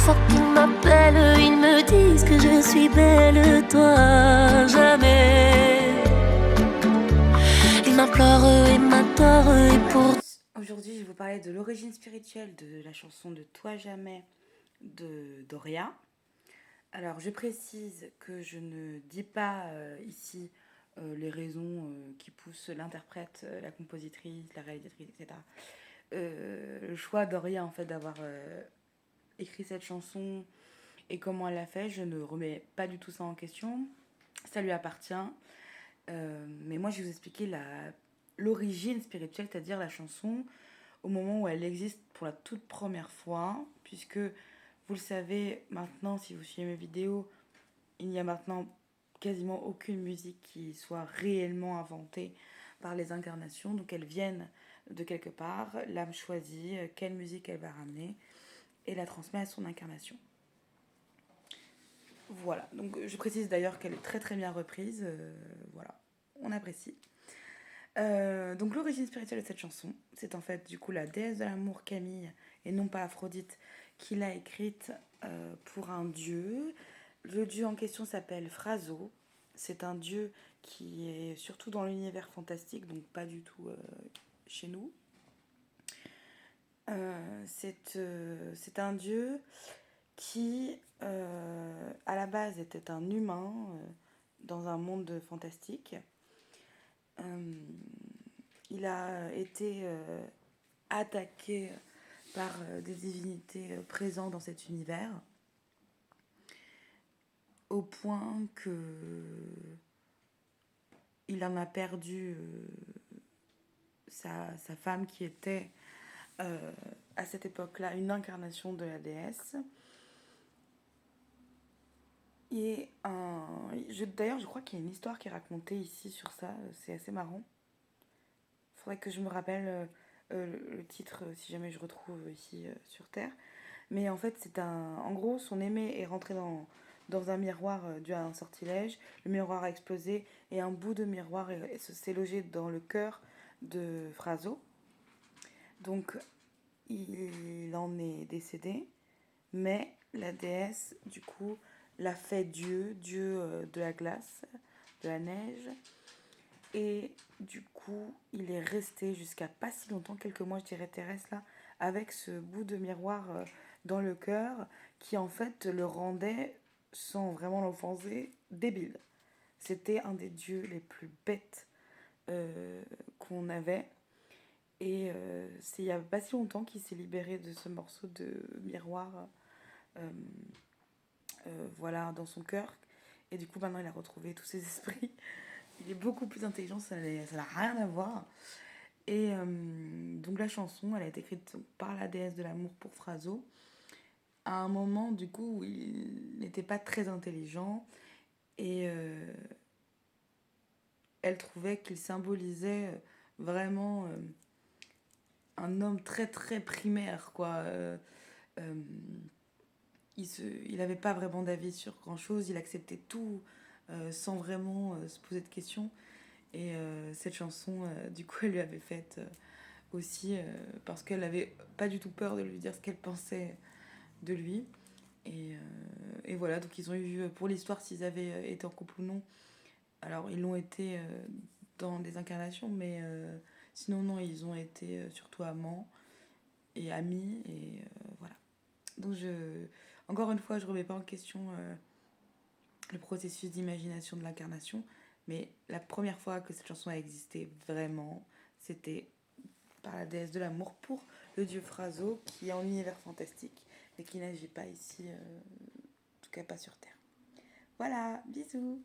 fois qu'ils m'appellent, ils me disent que je suis belle, toi jamais. Ils m'implorent et m'adorent et pour... Aujourd'hui, je vais vous parler de l'origine spirituelle de la chanson de Toi jamais de Doria. Alors, je précise que je ne dis pas ici les raisons qui poussent l'interprète, la compositrice, la réalisatrice, etc. Le choix d'Doria, en fait, d'avoir écrit cette chanson et comment elle l'a fait, je ne remets pas du tout ça en question. Ça lui appartient. Mais moi, je vais vous expliquer l'origine spirituelle, c'est-à-dire la chanson au moment où elle existe pour la toute première fois, puisque vous le savez maintenant, si vous suivez mes vidéos, il n'y a maintenant quasiment aucune musique qui soit réellement inventée par les incarnations, donc elles viennent de quelque part, l'âme choisit quelle musique elle va ramener et la transmet à son incarnation. Voilà, donc je précise d'ailleurs qu'elle est très très bien reprise, voilà, on apprécie. Donc l'origine spirituelle de cette chanson, c'est en fait du coup la déesse de l'amour Camille et non pas Aphrodite qui l'a écrite pour un dieu. Le dieu en question s'appelle Phraso. C'est un dieu qui est surtout dans l'univers fantastique, donc pas du tout chez nous. C'est un dieu qui à la base était un humain dans un monde fantastique. Il a été attaqué par des divinités présentes dans cet univers, au point que il en a perdu sa femme qui était à cette époque-là une incarnation de la déesse. Et d'ailleurs, je crois qu'il y a une histoire qui est racontée ici sur ça, c'est assez marrant. Il faudrait que je me rappelle le titre si jamais je retrouve ici sur Terre. Mais en fait, en gros, son aimé est rentré dans un miroir dû à un sortilège. Le miroir a explosé et un bout de miroir s'est logé dans le cœur de Phraso. Donc, il en est décédé. Mais la déesse, du coup, l'a fait dieu de la glace, de la neige. Et du coup, il est resté jusqu'à pas si longtemps, quelques mois, je dirais, terrestre, là, avec ce bout de miroir dans le cœur, qui en fait le rendait, sans vraiment l'offenser, débile. C'était un des dieux les plus bêtes qu'on avait. Et c'est il y a pas si longtemps qu'il s'est libéré de ce morceau de miroir euh, voilà, dans son cœur. Et du coup, maintenant, il a retrouvé tous ses esprits. Il est beaucoup plus intelligent, ça n'a rien à voir. Et donc la chanson, elle a été écrite par la déesse de l'amour pour Phraso, à un moment du coup où il n'était pas très intelligent et elle trouvait qu'il symbolisait vraiment un homme très très primaire, quoi. Il n'avait pas vraiment d'avis sur grand chose, il acceptait tout sans vraiment se poser de questions. Et cette chanson, du coup, elle lui avait faite aussi parce qu'elle n'avait pas du tout peur de lui dire ce qu'elle pensait de lui. Et voilà, donc ils ont eu, pour l'histoire, s'ils avaient été en couple ou non. Alors, ils l'ont été dans des incarnations, mais sinon, non, ils ont été surtout amants et amis. Et voilà. Donc, encore une fois, je ne remets pas en question le processus d'imagination de l'incarnation. Mais la première fois que cette chanson a existé vraiment, c'était par la déesse de l'amour pour le dieu Phraso, qui est en univers fantastique, mais qui n'agit pas ici, en tout cas pas sur Terre. Voilà, bisous!